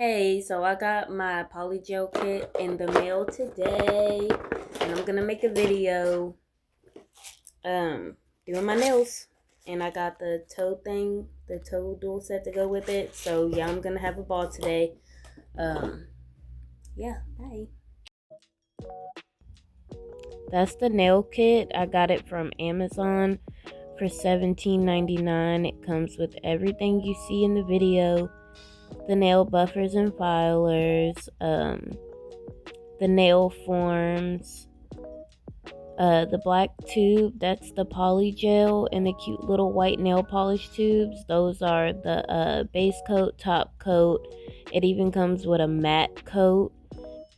Hey, so I got my Polygel kit in the mail today, and I'm gonna make a video, doing my nails. And I got the toe thing, the toe dual set to go with it. So yeah, I'm gonna have a ball today. Um, yeah, bye. That's the nail kit. I got it from Amazon for $17.99. It comes with everything you see in the video: the nail buffers and filers, the nail forms, the black tube, that's the Polygel, and the cute little white nail polish tubes. Those are the base coat, top coat. It even comes with a matte coat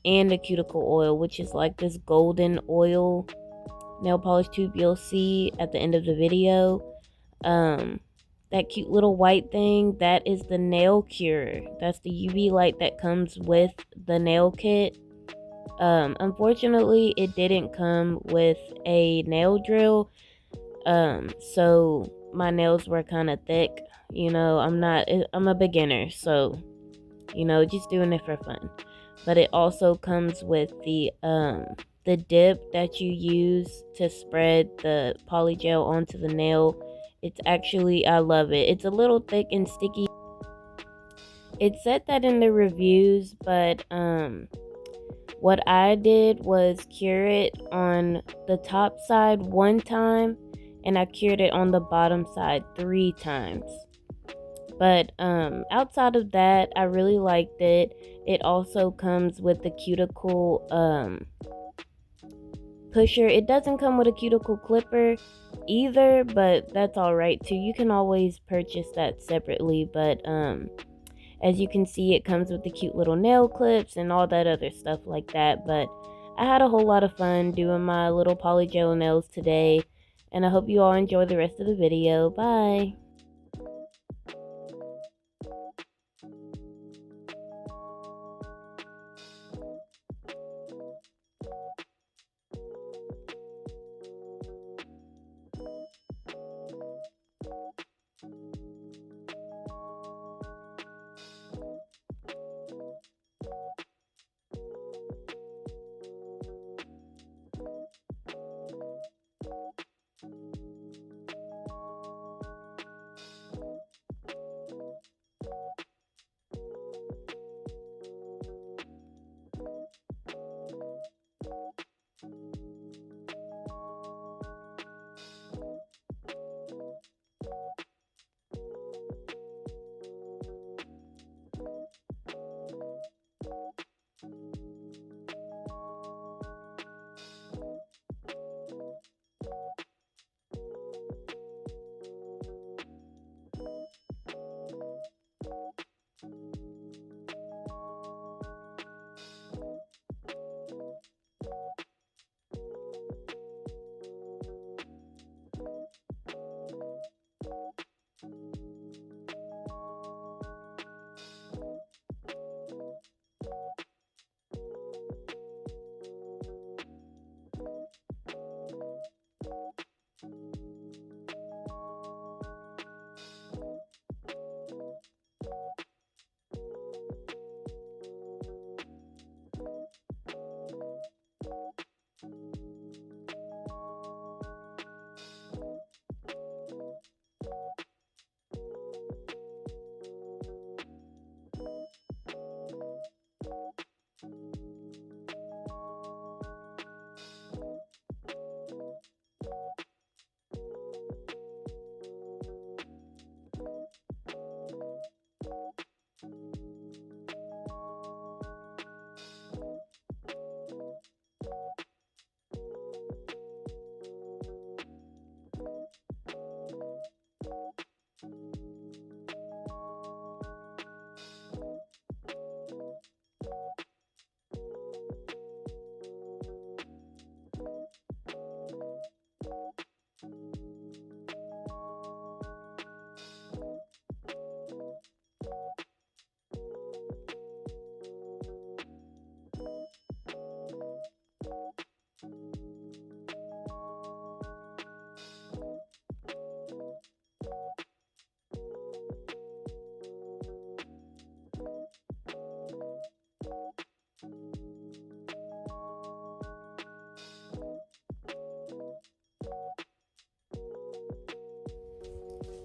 and a cuticle oil, which is like this golden oil nail polish tube you'll see at the end of the video. That cute little white thing, that is the nail cure. That's the UV light that comes with the nail kit. Unfortunately, it didn't come with a nail drill. So my nails were kind of thick. I'm a beginner, so just doing it for fun. But it also comes with the dip that you use to spread the polygel onto the nail. It's actually, I love it. It's a little thick and sticky. It said that in the reviews, but what I did was cure it on the top side one time, and I cured it on the bottom side 3 times. But outside of that, I really liked it. It also comes with the cuticle pusher. It doesn't come with a cuticle clipper either, but that's all right too. You can always purchase that separately, but as you can see, it comes with the cute little nail clips and all that other stuff like that. But I had a whole lot of fun doing my little polygel nails today, and I hope you all enjoy the rest of the video. Bye!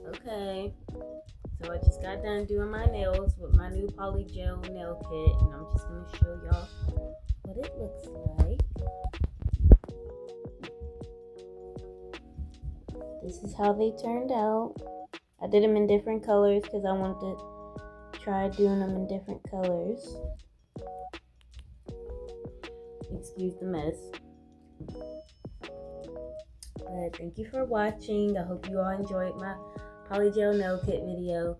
Okay, so I just got done doing my nails with my new Polygel nail kit, and I'm just gonna show y'all what it looks like. This is how they turned out. I did them in different colors because I wanted to try doing them in different colors. Excuse the mess. But thank you for watching. I hope you all enjoyed my Polygel nail kit video.